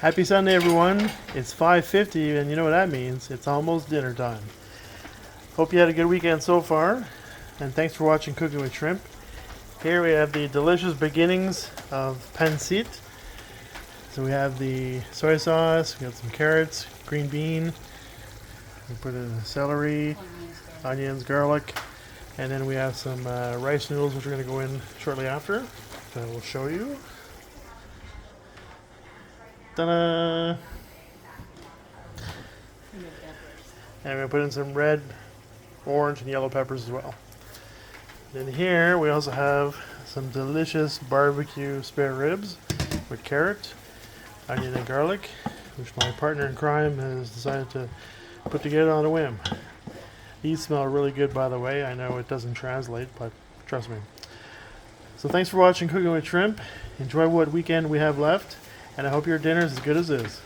Happy Sunday, everyone. It's 5:50, and you know what that means. It's almost dinner time. Hope you had a good weekend so far, and thanks for watching Cooking with Shrimp. Here we have the delicious beginnings of pancit. So we have the soy sauce, we got some carrots, green bean, we put in celery, onions, garlic, and then we have some rice noodles, which are going to go in shortly after. So we'll show you. Ta-da! And we're going to put in some red, orange, and yellow peppers as well. Then here we also have some delicious barbecue spare ribs with carrot, onion, and garlic, which my partner in crime has decided to put together on a whim. These smell really good, by the way. I know it doesn't translate, but trust me. So thanks for watching Cooking with Shrimp. Enjoy what weekend we have left, and I hope your dinner is as good as this.